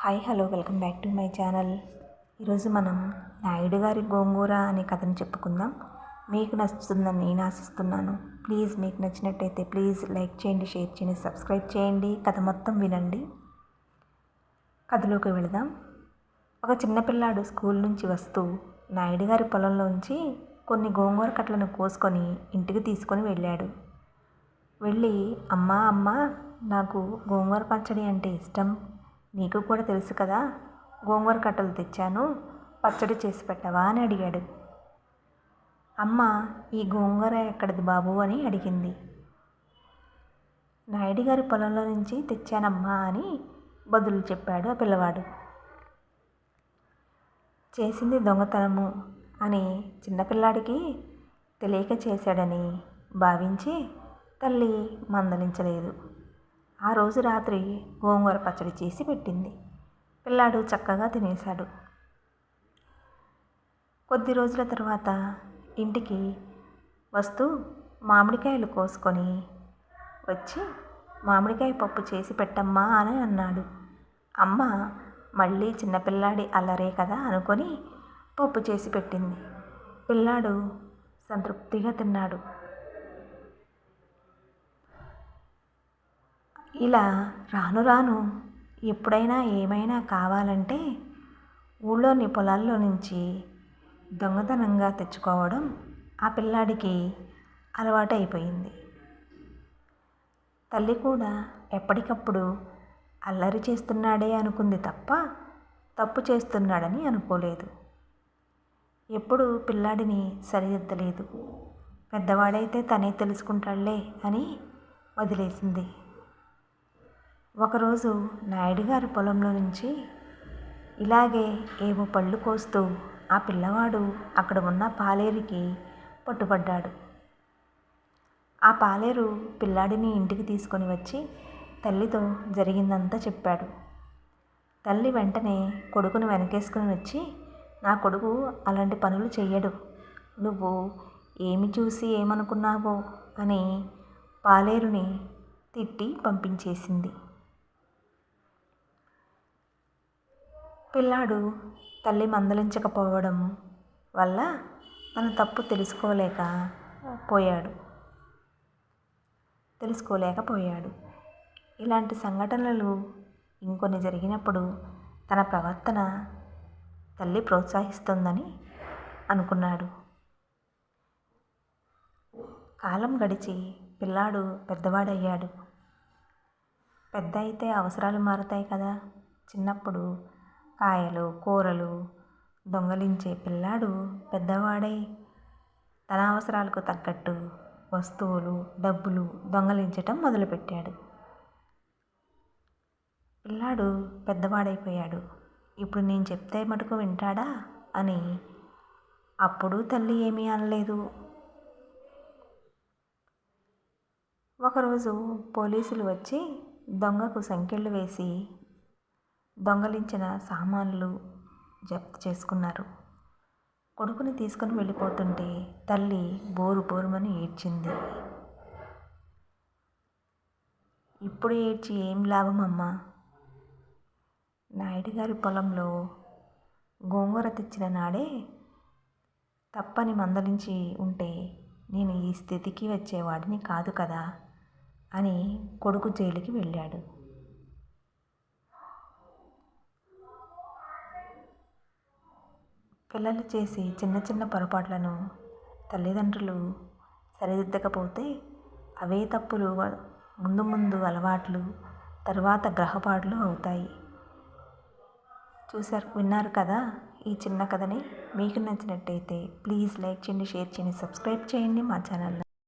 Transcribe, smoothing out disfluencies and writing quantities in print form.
Hi hello welcome back to my channel. ఈరోజు మనం నాయుడు గారి గోంగూర అనే కథను చెప్పుకుందాం. మీకు నచ్చుతుందని నేను ఆశిస్తున్నాను. ప్లీజ్ మీకు నచ్చినట్టయితే ప్లీజ్ లైక్ చేయండి, షేర్ చేయండి, సబ్స్క్రైబ్ చేయండి. కథ మొత్తం వినండి. కథలోకి వెళదాం. ఒక చిన్నపిల్లాడు స్కూల్ నుంచి వస్తూ నాయుడు గారి పొలంలోంచి కొన్ని గోంగూర కట్టలను కోసుకొని ఇంటికి తీసుకొని వెళ్ళాడు. వెళ్ళి అమ్మా నాకు గోంగూర పచ్చడి అంటే ఇష్టం, నీకు కూడా తెలుసు కదా, గోంగూర కట్టలు తెచ్చాను, పచ్చడి చేసి పెట్టవా అని అడిగాడు. అమ్మ ఈ గోంగూర ఎక్కడిది బాబు అని అడిగింది. నాయుడు గారి పొలంలో నుంచి తెచ్చానమ్మా అని బదులు చెప్పాడు ఆ పిల్లవాడు. చేసింది దొంగతనము అని చిన్నపిల్లాడికి తెలియక చేశాడని భావించి తల్లి మందలించలేదు. ఆ రోజు రాత్రి గోంగూర పచ్చడి చేసి పెట్టింది. పిల్లాడు చక్కగా తినేశాడు. కొద్ది రోజుల తర్వాత ఇంటికి వస్తూ మామిడికాయలు కోసుకొని వచ్చి మామిడికాయ పప్పు చేసి పెట్టమ్మా అని అన్నాడు. అమ్మ మళ్ళీ చిన్నపిల్లాడి అల్లరే కదా అనుకొని పప్పు చేసి పెట్టింది. పిల్లాడు సంతృప్తిగా తిన్నాడు. ఇలా రాను రాను ఎప్పుడైనా ఏమైనా కావాలంటే ఊళ్ళోని పొలాల్లో నుంచి దొంగతనంగా తెచ్చుకోవడం ఆ పిల్లాడికి అలవాటైపోయింది. తల్లి కూడా ఎప్పటికప్పుడు అల్లరి చేస్తున్నాడే అనుకుంది తప్ప తప్పు చేస్తున్నాడని అనుకోలేదు. ఎప్పుడు పిల్లాడిని సరిదిద్దలేదు. పెద్దవాడైతే తనే తెలుసుకుంటాడులే అని వదిలేసింది. ఒకరోజు నాయుడు గారి పొలంలో నుంచి ఇలాగే ఏవో పళ్ళు కోస్తూ ఆ పిల్లవాడు అక్కడ ఉన్న పాలేరుకి పట్టుబడ్డాడు. ఆ పాలేరు పిల్లాడిని ఇంటికి తీసుకొని వచ్చి తల్లితో జరిగిందంతా చెప్పాడు. తల్లి వెంటనే కొడుకును వెనకేసుకుని వచ్చి, నా కొడుకు అలాంటి పనులు చెయ్యడు, నువ్వు ఏమి చూసి ఏమనుకున్నావో అని పాలేరుని తిట్టి పంపించేసింది. పిల్లాడు తల్లి మందలించకపోవడం వల్ల తన తప్పు తెలుసుకోలేకపోయాడు. ఇలాంటి సంఘటనలు ఇంకొన్ని జరిగినప్పుడు తన ప్రవర్తన తల్లి ప్రోత్సహిస్తుందని అనుకున్నాడు. కాలం గడిచి పిల్లాడు పెద్దవాడయ్యాడు. పెద్ద అయితే అవసరాలు మారుతాయి కదా. చిన్నప్పుడు కాయలు కూరలు దొంగలించే పిల్లాడు పెద్దవాడై తన అవసరాలకు తగ్గట్టు వస్తువులు డబ్బులు దొంగలించటం మొదలుపెట్టాడు. పిల్లాడు పెద్దవాడైపోయాడు. ఇప్పుడు నేను చెప్తే మటుకు వింటాడా అని అప్పుడు తల్లి ఏమీ అనలేదు. ఒకరోజు పోలీసులు వచ్చి దొంగకు సంకెళ్ళు వేసి దొంగలించిన సామాన్లు జప్తు చేసుకున్నారు. కొడుకుని తీసుకుని వెళ్ళిపోతుంటే తల్లి బోరుమని ఏడ్చింది. ఇప్పుడు ఏడ్చి ఏం లాభం అమ్మా? నాయుడు గారి పొలంలో గోంగూర తెచ్చిన నాడే తప్పని మందలించి ఉంటే నేను ఈ స్థితికి వచ్చేవాడిని కాదు కదా అని కొడుకు జైలుకి వెళ్ళాడు. పిల్లలు చేసే చిన్న చిన్న పొరపాట్లను తల్లిదండ్రులు సరిదిద్దకపోతే అవే తప్పులు ముందు అలవాట్లు, తర్వాత గ్రహపాట్లు అవుతాయి. విన్నారు కదా ఈ చిన్న కథని. మీకు నచ్చినట్టయితే ప్లీజ్ లైక్ చేయండి, షేర్ చేయండి, సబ్స్క్రైబ్ చేయండి మా ఛానల్ని.